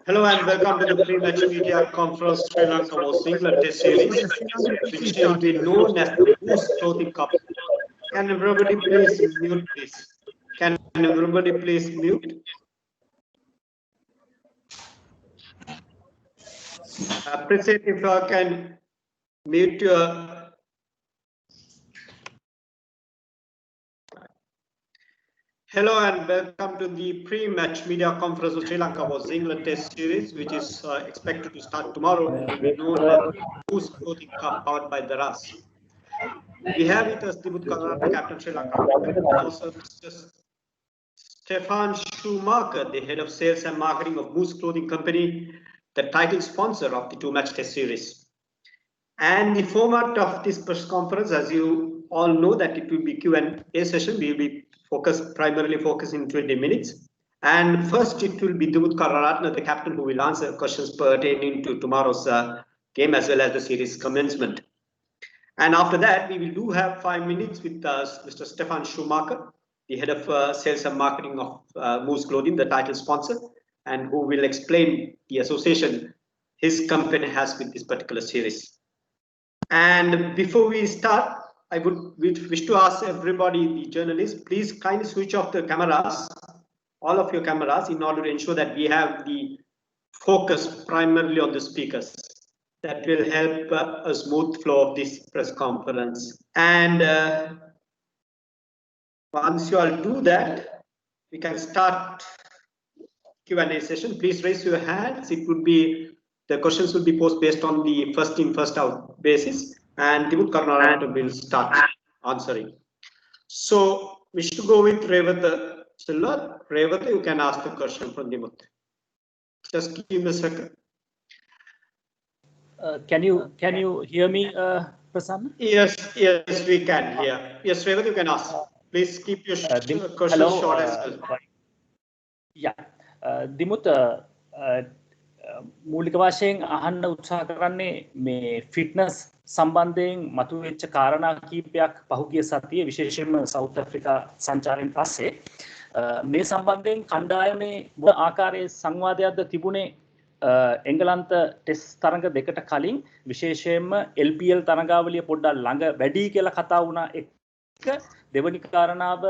Hello and welcome to the pre-match media conference Sri Lanka was England Test Series, which will be known as the Boost Clothing Cup. Can everybody please mute, please? Can everybody please mute? Appreciate if you can mute your. Hello and welcome to the pre-match media conference of Sri Lanka was England Test Series, which is expected to start tomorrow and will be known as the Boost Clothing Cup powered by the RAS. We have with us Dimut Karnataka captain Sri Lanka cricket, also Mr. Stefan Schumacher, the head of sales and marketing of Moose Clothing Company, the title sponsor of the two-match test series. And the format of this press conference, as you all know, that it will be Q&A session. We will be primarily focusing 20 minutes. And first, it will be Dimut Kararatne, the captain, who will answer questions pertaining to tomorrow's game as well as the series commencement. And after that, we will have 5 minutes with Mr. Stefan Schumacher, the head of sales and marketing of Moose Clothing, the title sponsor, and who will explain the association his company has with this particular series. And before we start, I would wish to ask everybody, the journalists, please kindly switch off the cameras, all of your cameras, in order to ensure that we have the focus primarily on the speakers. That will help a smooth flow of this press conference. And once you all do that, we can start Q&A session. Please raise your hands. The questions will be posed based on the first in, first out basis, and Dimut Karnataka will start answering. So, wish to go with Revata Silla. Revata, you can ask the question from Dimut. Just give me a second. Can you hear me, Prasanna? Yes, we can hear. Yes, Revata, you can ask. Please keep your questions short as well. Yeah, Dimut, මූලික වශයෙන් අහන්න උත්සාහ කරන්නේ මේ fitness සම්බන්ධයෙන් මතුවෙච්ච කාරණා කීපයක් පහුගිය සතියේ විශේෂයෙන්ම සවුත් ඇෆ්‍රිකා සංචාරයෙන් පස්සේ මේ සම්බන්ධයෙන් කණ්ඩායමේ මොන ආකාරයේ සංවාදයක්ද තිබුණේ එංගලන්ත ටෙස්ට් තරඟ දෙකට කලින් විශේෂයෙන්ම LPL තරඟාවලිය පොඩ්ඩක් ළඟ වැඩි කියලා කතා වුණා එක දෙවනි කාරණාව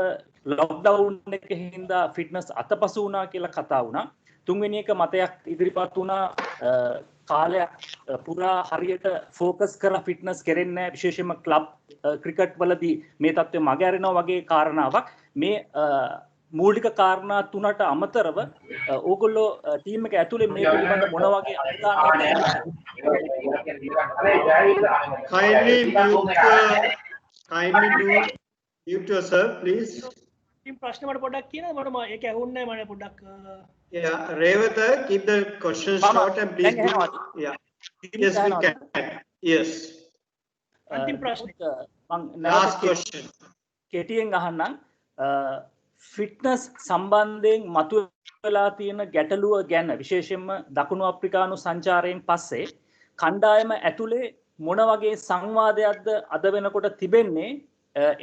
ලොක්ඩවුන් එකේ හින්දා ෆිට්නස් අතපසු වුණා කියලා කතා වුණා තුන්වෙනි එක මතයක් ඉදිරිපත් වුණා කාලයක් පුරා හරියට ફોකස් කරලා ෆිට්නස් කරෙන්නේ නැහැ විශේෂයෙන්ම ක්ලබ් ක්‍රිකට් වලදී මේ තත්ත්වය මගහැරෙනවා වගේ කාරණාවක් මේ මූලික කාරණා තුනට අමතරව ඕගොල්ලෝ ටීම් එක ඇතුලේ මේ පිළිබඳ මොන වගේ kindly mute yourself please. ප්‍රශ්න මට පොඩ්ඩක් කියන්න මට ඒක ඇහුන්නේ නැහැ මට පොඩ්ඩක් Yeah, Revata, keep the questions short and please do. Yeah. Yes, we can. Yes. අන්තිම ප්‍රශ්නේ. Last question. කෙටියෙන් අහන්නම් ෆිට්නස් සම්බන්ධයෙන් මතුවලා තියෙන ගැටලුව ගැන විශේෂයෙන්ම දකුණු අප්‍රිකානු සංචාරයෙන් පස්සේ කණ්ඩායම ඇතුලේ මොන වගේ සංවාදයක්ද අද වෙනකොට තිබෙන්නේ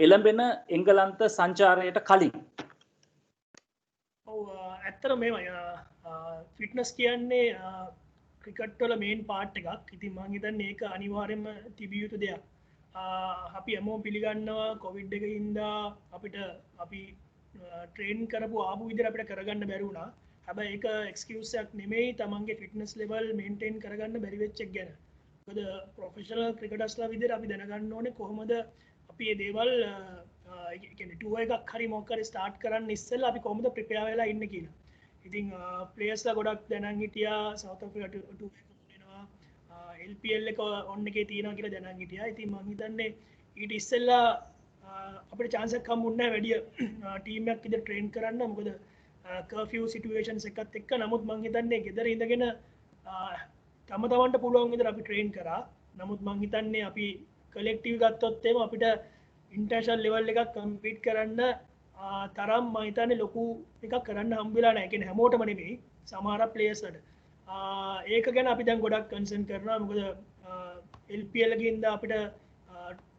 එළඹෙන එංගලන්ත සංචාරයට කලින් ඇත්තට මේම ෆිට්නස් කියන්නේ ක්‍රිකට් වල මේන් පාර්ට් එකක්. ඉතින් මම හිතන්නේ ඒක අනිවාර්යයෙන්ම තිබිය යුතු දෙයක්. අපි හැමෝම පිළිගන්නවා කොවිඩ් එකේ හින්දා අපිට අපි ට්‍රේන් කරපු ආපු විදිහට අපිට කරගන්න බැරි වුණා. හැබැයි ඒක එක්ස්කියුස් එකක් නෙමෙයි තමන්ගේ ෆිට්නස් ලෙවල් මේන්ටේන් කරගන්න බැරි වෙච්ච එක ගැන. මොකද ප්‍රොෆෙෂනල් ක්‍රිකටර්ස්ලා විදිහට අපි දැනගන්න ඕනේ කොහොමද අපි මේ දේවල් කියන්නේ ටූර් එකක් හරි මොකක් හරි ස්ටාර්ට් කරන්න ඉස්සෙල්ලා අපි කොහොමද ප්‍රිපෙයාර් වෙලා ඉන්නේ කියලා. ඉතින් ප්ලේයර්ස්ලා ගොඩක් දැනන් හිටියා සවුත් අප්‍රිකා ටූර් එක වෙනවා LPL එක ඔන් එකේ තියෙනවා කියලා දැනන් හිටියා. ඉතින් මම හිතන්නේ ඊට ඉස්සෙල්ලා අපිට chance එකක් හම්බුන්නේ නැහැ වැඩි ටීම් එකක් විදිහට ට්‍රේන් කරන්න. මොකද කර්ෆියු සිටුේෂන්ස් එකත් එක්ක නමුත් මම හිතන්නේ ගෙදර ඉඳගෙන තමන්ට පුළුවන් විදිහට අපි ට්‍රේන් කරා. නමුත් මම හිතන්නේ අපි කලෙක්ටිව් ගත්තොත් එහෙම අපිට ඉන්ටර්නැෂනල් ලෙවල් එකක් කම්පීට් කරන්න තරම් මම හිතන්නේ ලොකු එකක් කරන්න හම්බෙලා නැහැ. කියන්නේ හැමෝටම නෙමෙයි සමහර ප්ලේයර්ස්ලට. ඒක ගැන අපි දැන් ගොඩක් කන්සර්න් කරනවා. මොකද LPL එකේ ඉඳලා අපිට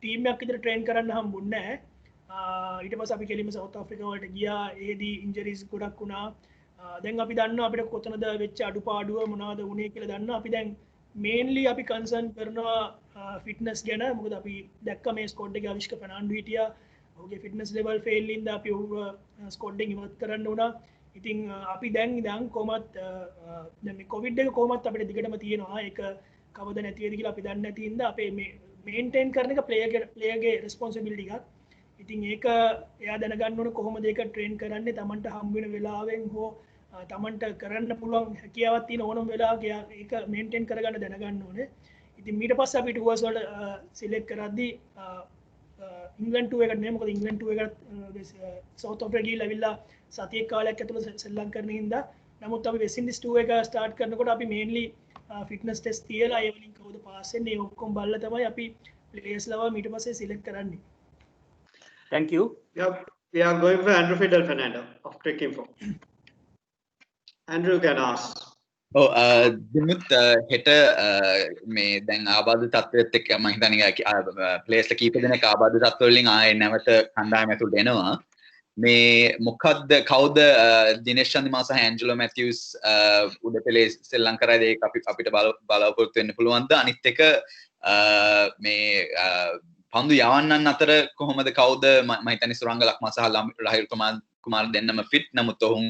ටීම් එකක් විතර ට්‍රේන් කරන්න හම්බුන්නේ නැහැ. ඊට පස්සේ අපි කෙලින්ම සවුත් අප්‍රිකා වලට ගියා. ඒදී ඉන්ජරිස් ගොඩක් වුණා. දැන් අපි දන්න අපිට කොතනද වෙච්ච අඩුපාඩුව මොනවද වුණේ කියලා දන්න අපි දැන් මේන්ලි අපි කන්සර්න් කරනවා ෆිට්නස් ගැන මොකද අපි දැක්ක මේ ස්කොඩ් එකේ අවිෂ්ක ෆර්නෑන්ඩෝ හිටියා ඔහුගේ ෆිට්නස් ලෙවල් ෆේල් ඉඳ අපි ඔහුව ස්කොඩ් එකෙන් ඉවත් කරන්න වුණා ඉතින් අපි දැන් ඉඳන් කොහොමත් දැන් මේ කොවිඩ් එක කොහොමත් අපිට දිගටම තියෙනවා ඒක කවද නැති වෙයිද කියලා අපි දන්නේ නැති හින්දා අපේ මේ මේන්ටේන් කරන එක ප්ලේයර්ගේ රෙස්පොන්සිබිලිටි එකක් ඉතින් ඒක එයා දැනගන්න ඕනේ කොහොමද ඒක ට්‍රේන් කරන්නේ Tamanට හම් වෙන වෙලාවෙන් හෝ තමන්ට කරන්න පුළුවන් හැකියාවක් තියෙන ඕනම වෙලාවක ඒක මේන්ටේන් කරගන්න දැනගන්න ඕනේ. ඉතින් ඊට පස්සේ අපි ටුවර්ස් වල සිලෙක්ට් කරද්දී ඉංග්ලන්ඩ් ටුව එකට නෙමෙයි මොකද ඉංග්ලන්ඩ් ටුව එකට සවුත් ආෆ්‍රිකා ගිහිල්ලා ඇවිල්ලා සතියක් කාලයක් ඇතුළත සෙල්ලම් කරන හින්දා නමුත් අපි වෙස්ට් ඉන්ඩීස් ටුව එක ස්ටාර්ට් කරනකොට අපි මේන්ලි ෆිට්නස් ටෙස්ට් තියලා ඒ වලින් කවුද පාස් වෙන්නේ ඒ ඔක්කොම බලලා තමයි අපි ප්ලේයර්ස් ලව ඊට පස්සේ සිලෙක්ට් කරන්නේ. Thank you. Yeah, we are going for Andrew Fidel Fernando of Trick Info. Andrew can ask. Dimuth හෙට මේ දැන් ආබාධ තත්ත්වයත් එක්ක මම හිතන්නේ ප්ලේයර්ස් කීප දෙනෙක් ආබාධ තත්ත්ව වලින් ආයේ නැවත කණ්ඩායම ඇතුළට එනවා. මේ මොකද්ද කවුද දිනේෂ් චන්දිමාල් සහ ඇන්ජලෝ මැතිව්ස් උඩ පෙළේ ශ්‍රී ලංකාවේ ඒක අපිට බලාපොරොත්තු වෙන්න පුළුවන්ද? අනිත් එක මේ පන්දු යවන්නන් අතර කොහොමද කවුද මම හිතන්නේ සුරංග ලක්මා සහ ලහිරු කුමාර දෙන්නම ෆිට් නමුත් ඔවුන්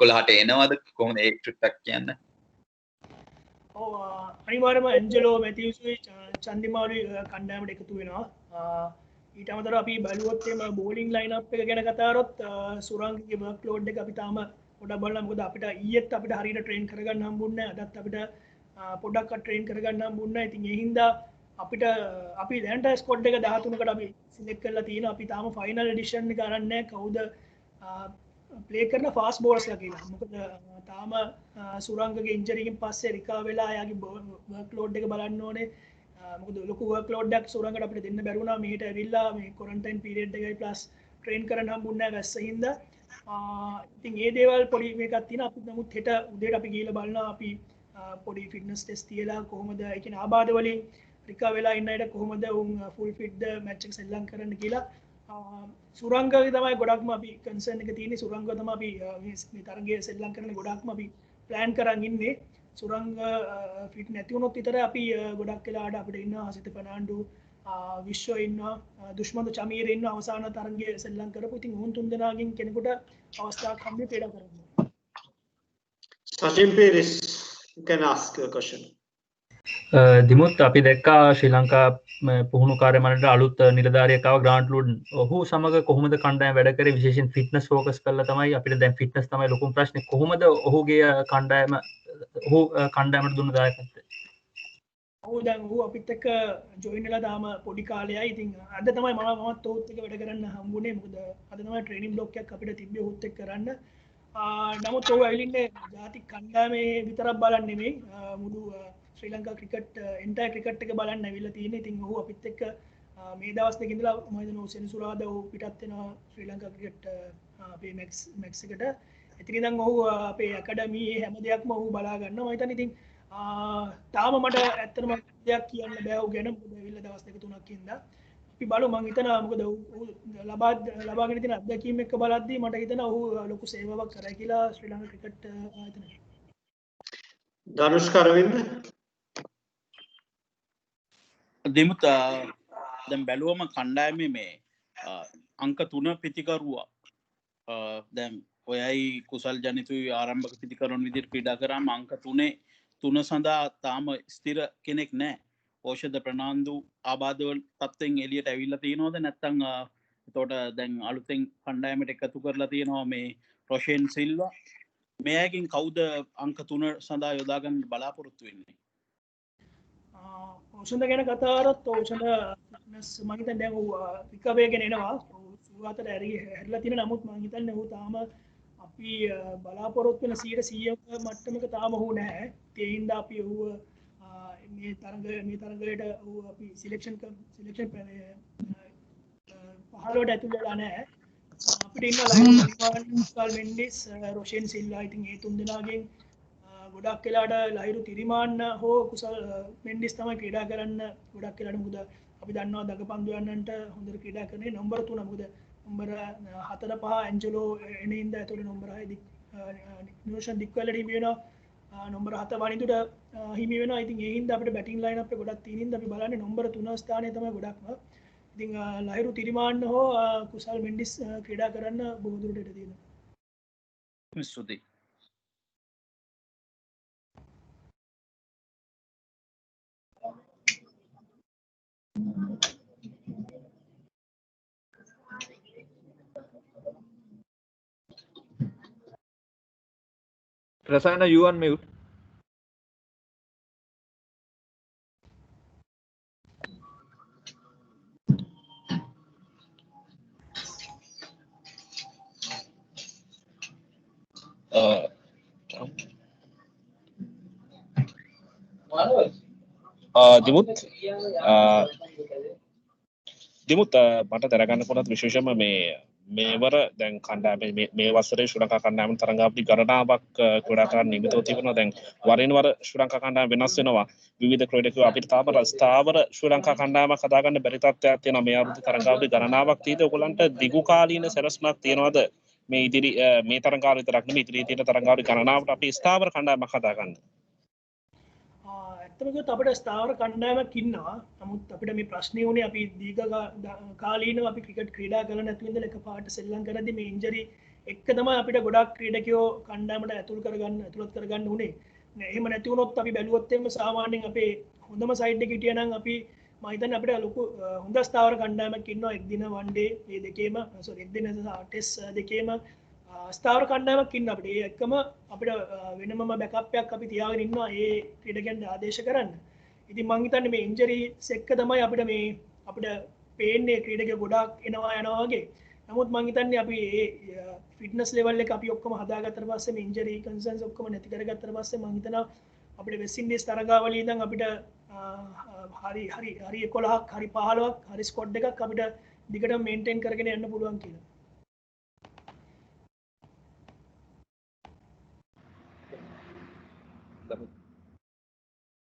11ට එනවද කොහොමද ඒ ට්‍රික් කියන්න? ඔව් අනිවාර්යයෙන්ම ඇන්ජලෝ මැතිව්ස්යි චන්දිමාලුයි කණ්ඩායමට එකතු වෙනවා. ඊට අමතරව අපි බලුවොත් එම බෝලිං ලයින් අප් එක ගැන කතා කරොත් සුරංගගේ වර්ක් ලෝඩ් එක අපි තාම පොඩක් බලලා මොකද අපිට ඊයේත් අපිට හරියට ට්‍රේන් කරගන්න හම්බුන්නේ නැහැ. අදත් අපිට පොඩක් ට්‍රේන් කරගන්න හම්බුන්නේ නැහැ. ඉතින් ඒ හින්දා අපිට අපි දැනට ස්කොඩ් එක 13කට අපි සිලෙක්ට් කරලා තියෙනවා. අපි තාම ෆයිනල් එඩිෂන් එක අරන් නැහැ කවුද ප්ලේ කරන ෆාස්ට් බෝලර්ස්ලා කියලා. මොකද තාම සුරංගගේ ඉන්ජරි එකෙන් පස්සේ රිකවර් වෙලා එයාගේ වර්ක් ලෝඩ් එක බලන්න ඕනේ. මොකද ලොකු වර්ක් ලෝඩ් එකක් සුරංගට අපිට දෙන්න බැරි වුණා. මෙහෙට ඇවිල්ලා මේ ක්වොරන්ටයින් පීරියඩ් එකයි ප්ලස් ට්‍රේන් කරන්න හම්බුන්නේ නැහැ වැස්ස හින්දා. ඉතින් මේ දේවල් පොඩි මේකක් තියෙනවා. අපි නමුත් හෙට උදේට අපි ගිහලා බලනවා අපි පොඩි ෆිට්නස් ටෙස්ට් තියලා කොහොමද ඒ කියන්නේ ආබාධ වලින් රිකවර් වෙලා ඉන්න අයට කොහොමද උන් ෆුල් ෆිට්ද මැච් එක සෙල්ලම් කරන්න කියලා සුරංගගේ තමයි ගොඩක්ම අපි කන්සර්න් එක තියෙන්නේ. සුරංගව තමයි අපි මේ තරගයේ සෙල්ලම් කරන්න ගොඩක්ම අපි ප්ලෑන් කරන් ඉන්නේ. සුරංග ෆිට් නැති වුණොත් විතර අපි ගොඩක් වෙලාවට අපිට ඉන්න හසිත ෆර්නෑන්ඩෝ විශ්ව ඉන්නවා දුෂ්මන්ත චමීර ඉන්නවා අවසාන තරගයේ සෙල්ලම් කරපු. ඉතින් උන් තුන් දෙනාගෙන් කෙනෙකුට අවස්ථාවක් හම්බෙන්නේ පීඩා කරන්න. Sachin Piris, you can ask a question. Dimuth අපි දැක්කා ශ්‍රී ලංකා පුහුණු කාර්යමණ්ඩලයට අලුත් නිලධාරියෙක් ආව ග්‍රාන්ට් ලුඩ්. ඔහු සමග කොහොමද කණ්ඩායම වැඩ කරේ? විශේෂයෙන් ෆිට්නස් ෆෝකස් කරලා තමයි අපිට දැන් ෆිට්නස් තමයි ලොකුම ප්‍රශ්නේ. කොහොමද ඔහුගේ කණ්ඩායමට දුන්න දායකත්වය? ඔහු දැන් ඔහු අපිත් එක්ක ජොයින් වෙලා තාම පොඩි කාලයයි. ඉතින් අද තමයි මමත් ඔහුත් එක්ක වැඩ කරන්න හම්බුනේ. මොකද අද තමයි ට්‍රේනින් බ්ලොක් එකක් අපිට තිබ්බේ ඔහුත් එක්ක කරන්න. නමුත් ඔහු ඇවිලින්නේ ජාතික කණ්ඩායමේ විතරක් බලන්නේ නෙමෙයි මුළු ශ්‍රී ලංකා ක්‍රිකට් එන්ටයර් ක්‍රිකට් එක බලන්න ඇවිල්ලා තියෙන්නේ. ඉතින් ඔහු අපිත් එක්ක මේ දවස් දෙක ඉඳලා මම හිතනවා සෙනසුරාදා ඔහු පිටත් වෙනවා ශ්‍රී ලංකා ක්‍රිකට් අපේ මැක්ස් එකට. ඉතින් ඉතින් ඔහු අපේ ඇකඩමි හැම දෙයක්ම ඔහු බලා ගන්නවා. මම හිතන්නේ ඉතින් තාම මට ඇත්තටම දෙයක් කියන්න බෑ ඔහු ගැන. මොකද ඇවිල්ලා දවස් දෙක තුනක් ඉඳලා අපි බලමු. මම හිතනවා මොකද ඔහු ලබාගෙන තියෙන අත්දැකීම් එක්ක බලද්දී මට හිතෙනවා ඔහු ලොකු සේවාවක් කරයි කියලා ශ්‍රී ලංකා ක්‍රිකට් ආයතනයේ. Danushka Ravind. දෙමුත් දැන් බැලුවම කණ්ඩායමේ මේ අංක 3 පිතිකරුවා දැන් ඔයයි කුසල් ජනිතුයි ආරම්භක පිතිකරුවන් විදිහට ක්‍රීඩා කරාම අංක 3 සඳහා තාම ස්ථිර කෙනෙක් නැහැ. ඕෂධ ප්‍රනාන්දු ආබාධවල තත්ත්වෙන් එළියට ඇවිල්ලා තියෙනවද නැත්නම් එතකොට දැන් අලුතෙන් කණ්ඩායමට එකතු කරලා තියෙනවා මේ රොෂෙන් සිල්වා. මෙයාගෙන් කවුද අංක 3 සඳහා යොදා ගන්න බලාපොරොත්තු වෙන්නේ? ඕෂධ ගැන කතා කරොත් ඕෂධ ෆිට්නස් මම හිතන්නේ දැන් ඔහු රිකවර් එකගෙන එනවා. සුවාතට හැරිලා තියෙන නමුත් මම හිතන්නේ ඔහු තාම අපි බලාපොරොත්තු වෙන 100% මට්ටමක තාම ඔහු නැහැ. ඒ හින්දා අපි ඔහු මේ තරගයට ඔහු අපි සිලෙක්ෂන් 15ට ඇතුල් වෙලා නැහැ. අපිට ඉන්න ලයින් මෙන්ඩිස් රොෂෙන් සිල්වා ඉතින් ඒ තුන් දෙනාගෙන් ගොඩක් වෙලාට ලහිරු තිරිමාන්න හෝ කුසල් මෙන්ඩිස් තමයි ක්‍රීඩා කරන්න ගොඩක් වෙලාට. මොකද අපි දන්නවා දගපන්දු යන්නන්ට හොඳට ක්‍රීඩා කරන්නේ නම්බර 3. මොකද නම්බර 4 5 ඇන්ජලෝ එන ඉඳ ඇතුළේ නම්බර 6 නිරෝෂන් දික්වලට හිමි වෙනවා නොම්බර 7 වනිදුට හිමි වෙනවා. ඉතින් ඒ හින්දා අපිට බැටිං ලයින් අප් එක ගොඩක් තියෙන හින්දා අපි බලන්නේ නොම්බර 3 ස්ථානයේ තමයි ගොඩක්ම. ඉතින් ලහිරු තිරිමාන්න හෝ කුසල් මෙන්ඩිස් ක්‍රීඩා කරන්න බොහෝ දුරට ඉඩ තියෙනවා. ස්තුතියි. Prasanna, you on mute. Dimuth මට දැනගන්න පුළුවන් විශේෂයෙන්ම මේවර දැන් කණ්ඩායම මේ වසරේ ශ්‍රී ලංකා කණ්ඩායම තරඟාවලි ගණනාවක් ක්‍රීඩා කරන්න නියමිතව තිබෙනවා. දැන් වරින් වර ශ්‍රී ලංකා කණ්ඩායම වෙනස් වෙනවා. විවිධ ක්‍රීඩකයෝ අපිට තාම ස්ථාවර ශ්‍රී ලංකා කණ්ඩායමක් හදාගන්න බැරි තත්ත්වයක් තියෙනවා. මේ අවුරුදු තරඟාවලි ගණනාවක් තියෙද ඔයගොල්ලන්ට දිගු කාලීන සැලැස්මක් තියනවාද මේ ඉදිරි මේ තරඟාවලි විතරක් නෙමෙයි ඉදිරියේ තියෙන තරඟාවලි ගණනාවට අපි ස්ථාවර කණ්ඩායමක් හදාගන්න? ඇත්තම කිව්වොත් අපිට ස්ථාවර කණ්ඩායමක් ඉන්නවා. නමුත් අපිට මේ ප්‍රශ්නේ උනේ අපි දීර්ඝ කාලීනව අපි ක්‍රිකට් ක්‍රීඩා කරලා නැතුව ඉඳලා එකපාරට සෙල්ලම් කරද්දී මේ ඉන්ජරි එක්ක තමයි අපිට ගොඩක් ක්‍රීඩකයෝ කණ්ඩායමට ඇතුළත් කරගන්න උනේ. එහෙම නැති වුණොත් අපි බැලුවොත් එimhe සාමාන්‍යයෙන් අපේ හොඳම සයිඩ් එකේ හිටියා නම් අපි මම හිතන්නේ අපිට ලොකු හොඳ ස්ථාවර කණ්ඩායමක් ඉන්නවා. එක් දින වන් ඩේ මේ දෙකේම එක් දින ටෙස්ට් දෙකේම ස්ථාවර කණ්ඩායමක් ඉන්න අපිට. ඒ එක්කම අපිට වෙනමම බෑකප් එකක් අපි තියාගෙන ඉන්නවා ඒ ක්‍රීඩකයන්ට ආදේශ කරන්න. ඉතින් මම හිතන්නේ මේ ඉන්ජරිස් එක්ක තමයි අපිට පේන්නේ ක්‍රීඩකයෝ ගොඩාක් එනවා යනවා වගේ. නමුත් මම හිතන්නේ අපි මේ ෆිට්නස් ලෙවල් එක අපි ඔක්කොම හදාගත්තට පස්සේ මේ ඉන්ජරි කන්සර්න්ස් ඔක්කොම නැති කරගත්තට පස්සේ මම හිතනවා අපිට වෙස්ට් ඉන්ඩීස් තරගාවලියේ ඉඳන් අපිට හරි 11ක් හරි 15ක් හරි ස්කොඩ් එකක් අපිට දිගටම මේන්ටේන් කරගෙන යන්න පුළුවන් කියලා.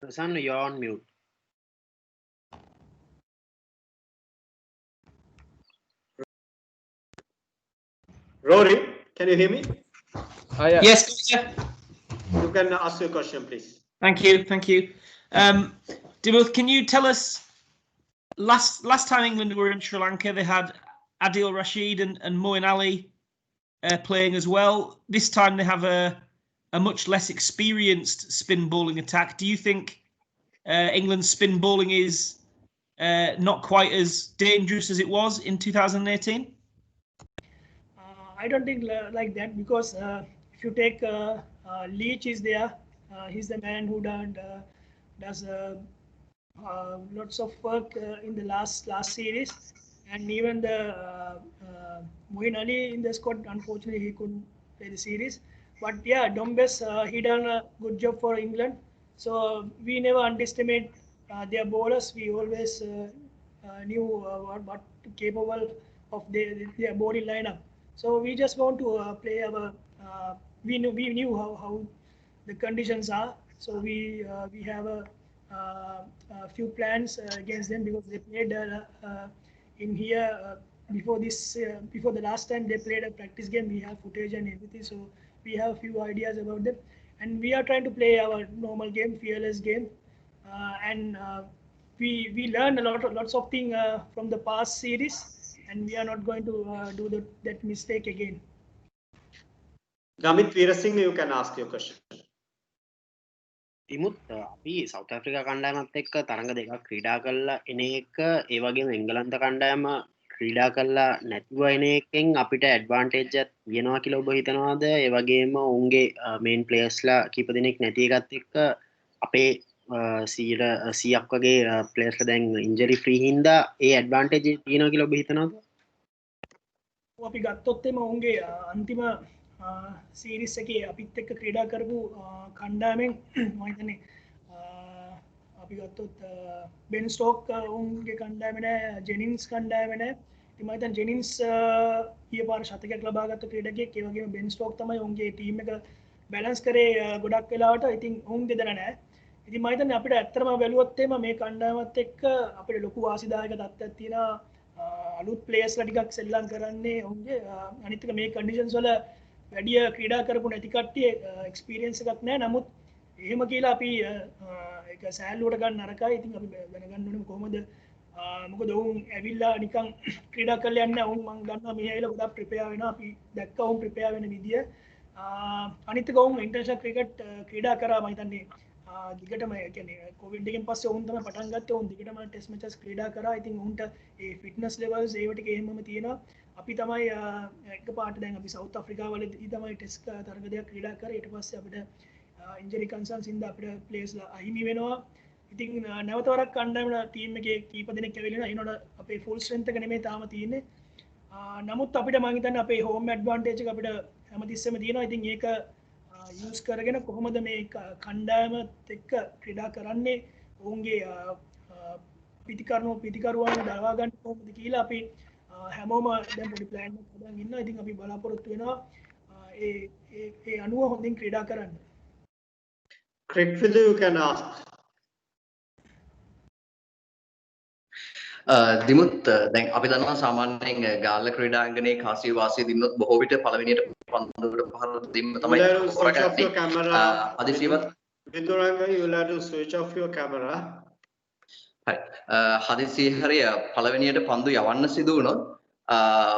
Prasanna, you're on mute. Rory, can you hear me? Yeah. Yes, You can ask your question, please. thank you. Dimuth, can you tell us, last time England were in Sri Lanka, they had Adil Rashid and Moeen Ali playing as well. This time they have a much less experienced spin bowling attack. Do you think England's spin bowling is not quite as dangerous as it was in 2018? I don't think like that, because if you take Leach is there, he's the man who does lots of work in the last series, and even the Moeen Ali in the squad, unfortunately he couldn't play the series. But yeah, Dombes, he done a good job for England. So we never underestimate their bowlers. We always knew what capable of their bowling lineup. So we just want to play our. We knew how the conditions are. So we have a few plans against them, because they played in here before the last time they played a practice game. We have footage and everything. So we have a few ideas about them, and we are trying to play our normal game, fearless game, and we learned lots of things from the past series, and we are not going to do that mistake again. Gamit Veerasinghe, you can ask your question. ඉමුත් අපි south Africa කණ්ඩායමත් එක්ක තරඟ දෙකක් ක්‍රීඩා කරලා එන එක, ඒ වගේම එංගලන්ත කණ්ඩායම ක්‍රීඩා කරලා නැතිව එන එකෙන් අපිට ඇඩ්වාන්ටේජ් එකක් වෙනවා කියලා ඔබ හිතනවාද? ඒ වගේම උන්ගේ මේන් ප්ලේයර්ස්ලා කීප දෙනෙක් නැති එකත් එක්ක අපේ 100ක් වගේ ප්ලේයර්ස්ලා දැන් ඉන්ජරි ෆ්‍රී හින්දා ඒ ඇඩ්වාන්ටේජ් එක තියෙනවා කියලා ඔබ හිතනවාද? අපි ගත්තොත් එම උන්ගේ අන්තිම සීරීස් එකේ අපිත් එක්ක ක්‍රීඩා කරපු කණ්ඩායමෙන් මම හිතන්නේ අපි ගත්තොත් බෙන් ස්ටෝක් උන්ගේ කණ්ඩායම නෑ, ජෙනින්ස් කණ්ඩායම නෑ. ඉතින් මම හිතන්නේ ජෙනින්ස් ඊයේ පාර ශතකයක් ලබා ගත්ත ක්‍රීඩකයෙක්. ඒ වගේම බෙන් ස්ටෝක් තමයි උන්ගේ ටීම් එක බැලන්ස් කරේ ගොඩක් වෙලාවට. ඉතින් උන් දෙදෙනා නෑ. ඉතින් මම හිතන්නේ අපිට ඇත්තටම බැලුවොත් එම මේ කණ්ඩායමත් එක්ක අපිට ලොකු වාසිදායක තත්ත්වයක් තියෙනවා. අලුත් ප්ලේයර්ස්ලා ටිකක් සෙල්ලම් කරන්නේ උන්ගේ. අනිත් එක මේ කන්ඩිෂන්ස් වල වැඩිය ක්‍රීඩා කරපු නැති කට්ටිය එක්ස්පීරියන්ස් එකක් නැහැ. නමුත් එහෙම කියලා අපි ඒක සෑහලුවට ගන්න නරකයි. ඉතින් අපි දැනගන්න ඕනේ කොහොමද මොකද ඔවුන් ඇවිල්ලා නිකන් ක්‍රීඩා කරලා යන්නේ. ඔවුන් මම දන්නවා මේ ඇවිල්ලා ගොඩක් ප්‍රිපෙයාර් වෙනවා. අපි දැක්කා ඔවුන් ප්‍රිපෙයාර් වෙන විදිය. අනිත් එක ඔවුන් ඉන්ටර්නැෂනල් ක්‍රිකට් ක්‍රීඩා කරා මම හිතන්නේ දිගටම කියන්නේ කොවිඩ් එකෙන් පස්සේ ඔවුන් තමයි පටන් ගත්තේ. ඔවුන් දිගටම ටෙස්ට් මැචස් ක්‍රීඩා කරා. ඉතින් ඔවුන්ට ඒ ෆිට්නස් ලෙවල්ස් ඒව ටික එහෙමම තියෙනවා. අපි තමයි එකපාරට දැන් අපි සවුත් අප්‍රිකාව වලදී තමයි ටෙස්ට් තරග දෙකක් ක්‍රීඩා කරේ. ඊට පස්සේ අපිට ඉන්ජරි කන්සර්න්ස් හින්දා අපිට ප්ලේයර්ස්ලා අහිමි වෙනවා. ඉතින් නැවත වරක් කණ්ඩායම ටීම් එකේ කීප දෙනෙක් ඇවිල්ලා ඒනොට අපේ ෆුල් ස්ට්‍රෙන්ත් එක නෙමෙයි තාම තියෙන්නේ. නමුත් අපිට මම හිතන්නේ අපේ හෝම් ඇඩ්වාන්ටේජ් එක අපිට හැමතිස්සෙම තියෙනවා. ඉතින් ඒක යූස් කරගෙන කොහොමද මේ කණ්ඩායමත් එක්ක ක්‍රීඩා කරන්නේ ඔවුන්ගේ පිතිකරුවන් දරවා ගන්න කොහොමද කියලා අපි හැමෝම දැන් පොඩි ප්ලෑන් එකක් හදාගෙන ඉන්නවා. ඉතින් අපි බලාපොරොත්තු වෙනවා ඒ අනුව හොඳින් ක්‍රීඩා කරන්න. Craig, you can ask. Dimuth දැන් අපි දන්නවා සාමාන්‍යයෙන් ගාල්ල ක්‍රීඩාංගණයේ කාසිය වාසිය දින්නොත් බොහෝ විට පළවෙනියට පන්දුවට පහර දීම තමයි කරන්නේ. හදිසියවත් Viduranga, you will have to switch off your camera. හරි. හදිසිය හරිය පළවෙනියට පන්දු යවන්න සිදු වුණොත්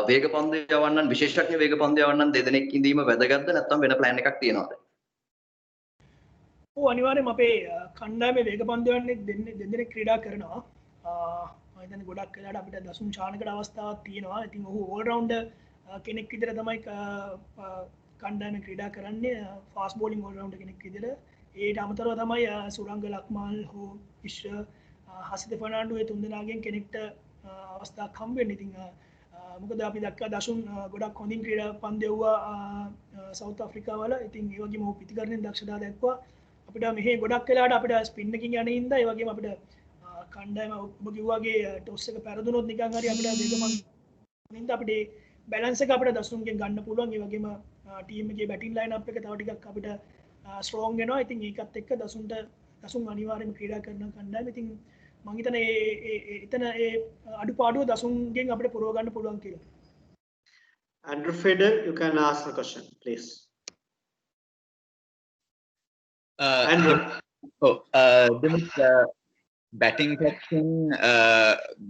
වේග පන්දු යවන්නන් විශේෂඥ වේග පන්දු යවන්නන් දෙදෙනෙක් ඉඳීම වැදගත්ද නැත්නම් වෙන ප්ලෑන් එකක් තියෙනවද? ඔව් අනිවාර්යයෙන්ම අපේ කණ්ඩායමේ වේග පන්දු යවන්නේ දෙදෙනෙක් ක්‍රීඩා කරනවා. මම හිතන්නේ ගොඩක් වෙලාවට අපිට දසුන් චානකට අවස්ථාවක් තියෙනවා. ඉතින් ඔහු ඕල් රවුන්ඩර් කෙනෙක් විදිහට තමයි කණ්ඩායමේ ක්‍රීඩා කරන්නේ. ෆාස්ට් බෝලින් ඕල් රවුන්ඩර් කෙනෙක් විදිහට. ඒට අමතරව තමයි සුරංග ලක්මාල් හෝ විශ්ව හසිත ෆර්නාන්ඩෝ ඒ තුන්දෙනාගෙන් කෙනෙක්ට අවස්ථාවක් හම්බ වෙන්නේ. ඉතින් මොකද අපි දැක්කා දසුන් ගොඩක් හොඳින් ක්‍රීඩා පන්දු යවුවා සවුත් අප්‍රිකාව වල. ඉතින් ඒ වගේම ඔහු පිටිකරණයෙන් දක්ෂතාව දැක්වුවා. අපිට මෙහි ගොඩක් වෙලාවට අපිට ස්පින් එකකින් යන හින්දා ඒ වගේම අපිට කණ්ඩායම ඔබ කිව්වාගේ ටොස් එක පෙරදුනොත් නිකන් හරි අපිට වේගමන් හින්දා අපිට බැලන්ස් එක අපිට දසුන්ගෙන් ගන්න පුළුවන්. ඒ වගේම ටීම් එකේ බැටින් ලයින් අප් එක තව ටිකක් අපිට ස්ට්‍රෝං වෙනවා. ඉතින් ඒකත් එක්ක දසුන් අනිවාර්යයෙන්ම ක්‍රීඩා කරන කණ්ඩායම. ඉතින් මම හිතන්නේ එතන ඒ අඩුපාඩුව දසුන්ගෙන් අපිට පුරව ගන්න පුළුවන් කියලා. Andrew Fidel, you can ask the question, please. Andrew. Batting පැත්තෙන්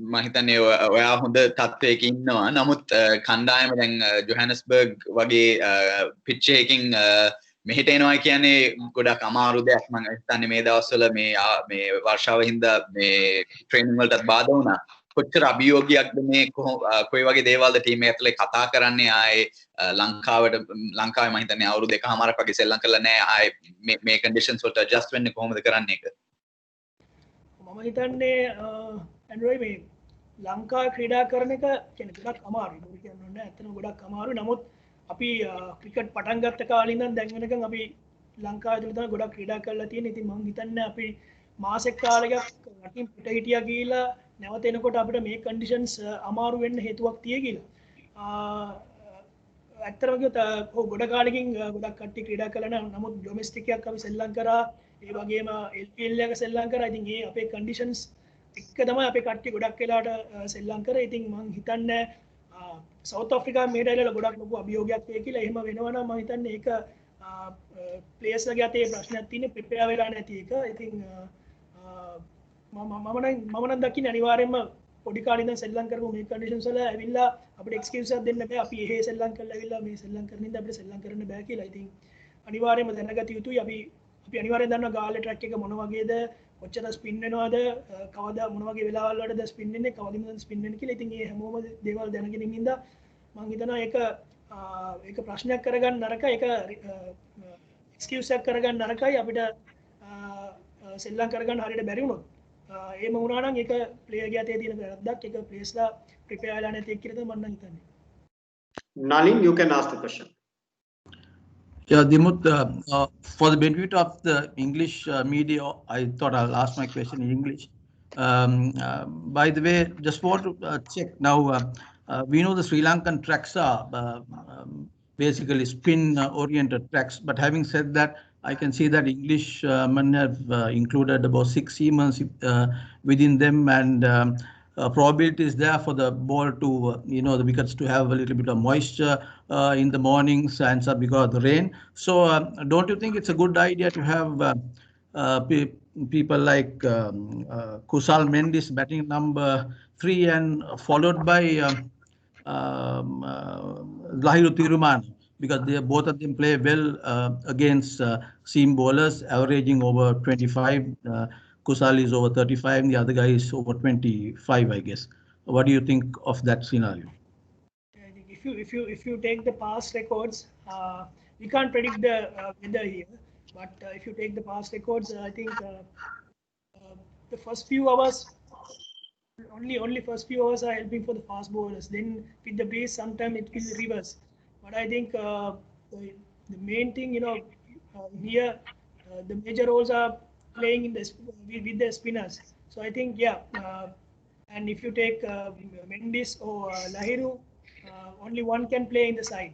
මම හිතන්නේ ඔයා හොඳ තත්ත්වයක ඉන්නවා. නමුත් කණ්ඩායම දැන් ජොහානස්බර්ග් වගේ පිච් එකකින් මෙහෙට එනවා කියන්නේ ගොඩක් අමාරු දෙයක්. මම හිතන්නේ මේ දවස්වල මේ වර්ෂාව හින්දා මේ ට්‍රේනින් වලටත් බාධා වුණා. කොච්චර අභියෝගයක්ද මේ කොයි වගේ දේවල්ද ටීම් එක ඇතුලේ කතා කරන්නේ? ආයේ ලංකාවේ මම හිතන්නේ අවුරුදු 2කමාරක් වගේ සෙල්ලම් කරලා නැහැ. ආයේ මේ කන්ඩිෂන්ස් වලට ඇඩ්ජස්ට් වෙන්නේ කොහොමද කරන්නේ ඒක? මම හිතන්නේ ඇන්ඩ්‍රොයි මේ ලංකාවේ ක්‍රීඩා කරන එක කියන්නේ ගොඩක් අමාරුයි. මොකද කියන්නේ ඇත්තටම ගොඩක් අමාරුයි. නමුත් අපි ක්‍රිකට් පටන් ගත්ත කාලේ ඉඳන් දැන් වෙනකන් අපි ලංකාවේ තුල තමයි ගොඩක් ක්‍රීඩා කරලා තියෙන්නේ. ඉතින් මම හිතන්නේ අපි මාසෙක කාලයක් රටින් පිට හිටියා කියලා නැවත එනකොට අපිට මේ කන්ඩිෂන්ස් අමාරු වෙන්න හේතුවක් තියෙයි කියලා. ඇත්තටම කිව්වොත් ගොඩ කාලෙකින් ගොඩක් කට්ටිය ක්‍රීඩා කළා නමුත් ඩොමෙස්ටික් එකක් අපි සෙල්ලම් කරා. ඒ වගේම LPL එක සෙල්ලම් කරා. ඉතින් මේ අපේ කන්ඩිෂන්ස් එක තමයි අපේ කට්ටිය ගොඩක් වෙලාවට සෙල්ලම් කරේ. ඉතින් මම හිතන්නේ සවුත් අප්‍රිකාවේ මේ ඩයිලල ගොඩක් ලොකු අභියෝගයක් වෙයි කියලා. එහෙම වෙනවා නම් මම හිතන්නේ ඒක ප්ලේයර්ස්ලාගේ අතේ ප්‍රශ්නයක් තියෙන්නේ ප්‍රිපෙයාර් වෙලා නැති එක. ඉතින් මම නම් දකින්නේ අනිවාර්යයෙන්ම පොඩි කාලේ ඉඳන් සෙල්ලම් කරපු මේ කන්ඩිෂන්ස් වල ඇවිල්ලා අපිට එක්ස්කියුස් එකක් දෙන්න බෑ. අපි එහෙ සෙල්ලම් කරලා ඇවිල්ලා මේ සෙල්ලම් කරන ඉඳන් අපිට සෙල්ලම් කරන්න බෑ කියලා. ඉතින් අනිවාර්යයෙන්ම දැනගත යුතුයි. අපි අනිවාර්යෙන් දන්නවා ගාල්ලේ ට්‍රැක් එක මොන වගේද, කොච්චර ස්පින් වෙනවද, කවදා මොන වගේ වෙලාවල් වලද ස්පින් වෙන්නේ, කවදින්ද ස්පින් වෙන්නේ කියලා. ඉතින් මේ හැමෝම දේවල් දැනගෙන ඉඳින්දා මම හිතනවා ඒක ප්‍රශ්නයක් කරගන්න නරකයි. ඒක එක්ස්කියුස් එකක් කරගන්න නරකයි. අපිට සෙල්ලම් කරගන්න හරියට බැරි වුණොත් එහෙම වුණා නම් ඒක ප්ලේයර්ගේ අතේ තියෙන වැරද්දක්. ඒක ප්ලේයර්ස්ලා ප්‍රිපෙයාර් වෙලා නැති එක කියලා තමයි මම හිතන්නේ. Nalin, you can ask the question. Yeah, Dimut, for the benefit of the English media, I thought I'll ask my question in English. By the way, just want to check now, we know the Sri Lankan tracks are basically spin-oriented tracks, but having said that, I can see that Englishmen have included about 6 seamers within them, and probability is there for the ball to, the wickets to have a little bit of moisture in the mornings and so because of the rain. So don't you think it's a good idea to have people like Kusal Mendis batting number 3 and followed by Lahiru Thiruman, because both of them play well against seam bowlers, averaging over 25. Kusal is over 35, and the other guy is over 25, I guess. What do you think of that scenario? I think if you take the past records, we can't predict the weather here. But if you take the past records, I think the first few hours, only first few hours are helping for the fast bowlers. Then with the breeze, sometimes it will reverse. But I think the main thing, here the major roles are playing in the with the spinners. So I think and if you take Mendis or Lahiru, only one can play in the side.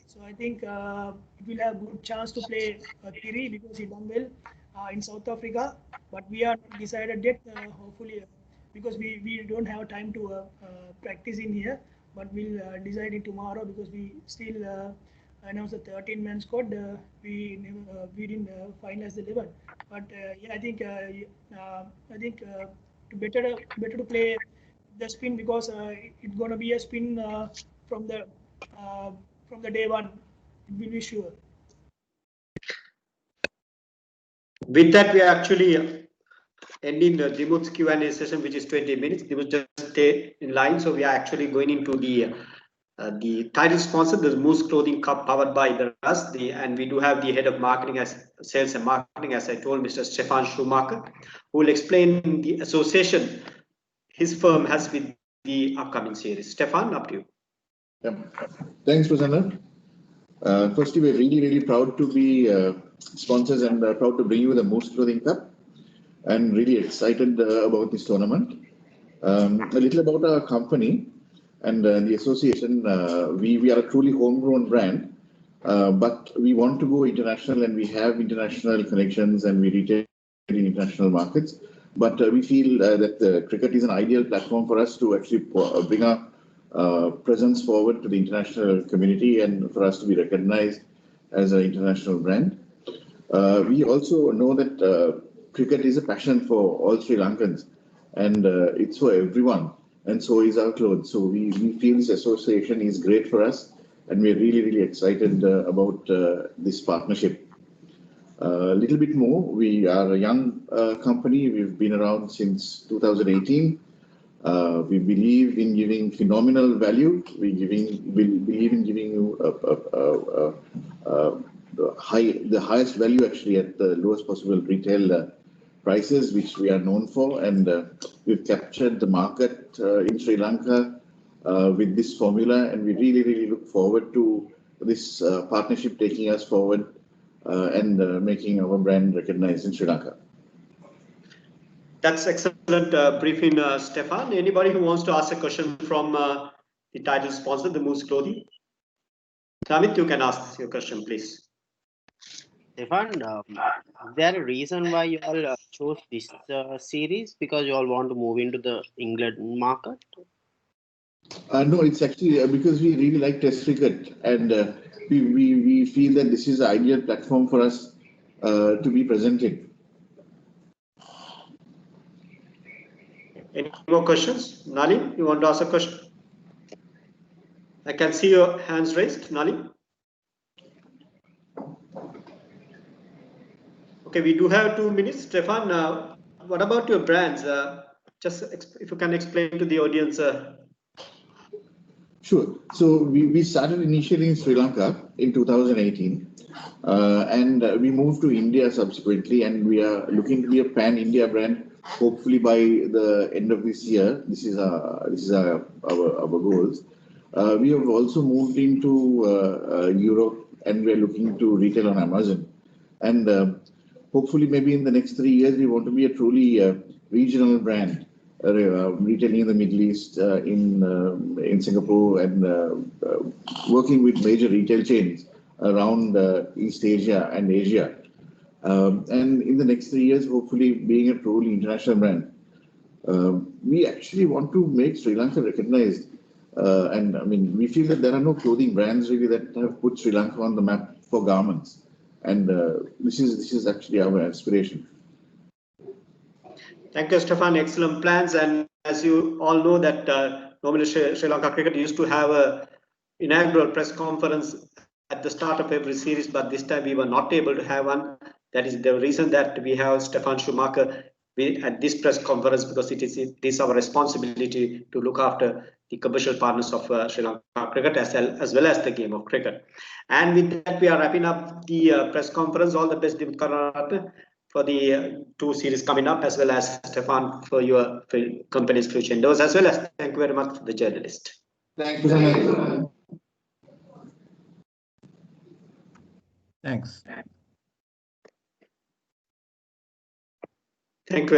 So I think it will have a good chance to play Thiri because he done well in South Africa. But we are not decided yet. Hopefully, because we don't have time to practice in here. But we'll decide it tomorrow because we still announced the 13-man squad. We didn't finalize the 11. But I think better to play the spin because it's gonna be a spin from the day one. It will be sure. With that, we are actually ending the Dimut's Q&A session, which is 20 minutes. Dimut just stay in line. So we are actually going into the title sponsor, the Moose Clothing Cup, powered by the Rust. And we do have the head of marketing, sales and marketing, as I told, Mr. Stefan Schumacher, who will explain the association his firm has with the upcoming series. Stefan, up to you. Yeah. Thanks, Prasanna. Firstly, we're really proud to be sponsors and proud to bring you the Moose Clothing Cup, and really excited about this tournament. A little about our company and the association. We are a truly homegrown brand, but we want to go international, and we have international connections, and we retail in international markets. But we feel that cricket is an ideal platform for us to actually bring our presence forward to the international community and for us to be recognized as an international brand. We also know that cricket is a passion for all Sri Lankans, and it's for everyone, and so is our clothes. So we feel this association is great for us, and we're really excited about this partnership. A little bit more, we are a young company. We've been around since 2018. We believe in giving phenomenal value. We believe in giving you the highest value actually at the lowest possible retail prices, which we are known for, and we've captured the market in Sri Lanka with this formula, and we really look forward to this partnership taking us forward and making our brand recognized in Sri Lanka. That's excellent briefing, Stefan. Anybody who wants to ask a question from the title sponsor, the Moose Clothing? Namit, you can ask your question, please. Stefan, is there a reason why you all chose this series? Because you all want to move into the England market? No, it's actually because we really like Test cricket, and we feel that this is the ideal platform for us to be present in. Any more questions? Nali, you want to ask a question? I can see your hands raised, Nali. Okay, we do have 2 minutes. Stefan, what about your brands? Just if you can explain to the audience. Sure. So we started initially in Sri Lanka in 2018, and we moved to India subsequently, and we are looking to be a pan-India brand. Hopefully by the end of this year. This is our goals. We have also moved into Europe, and we are looking to retail on Amazon. And hopefully, maybe in the next 3 years, we want to be a truly regional brand, retailing in the Middle East, in Singapore, and working with major retail chains around East Asia and Asia. And in the next 3 years, hopefully being a truly international brand. we actually want to make Sri Lanka recognized. And I mean, we feel that there are no clothing brands really that have put Sri Lanka on the map for garments. And this is actually our aspiration. Thank you, Stefan. Excellent plans. And as you all know that normally Sri Lanka Cricket used to have a inaugural press conference at the start of every series, but this time we were not able to have one. That is the reason that we have Stefan Schumacher at this press conference, because it is our responsibility to look after the commercial partners of Sri Lanka Cricket as well as the game of cricket. And with that, we are wrapping up the press conference. All the best, Dimut Karunaratne, for the 2 series coming up, as well as Stefan for your company's future endeavors, as well as thank you very much for the journalist. Thank you. Thanks. Thank you.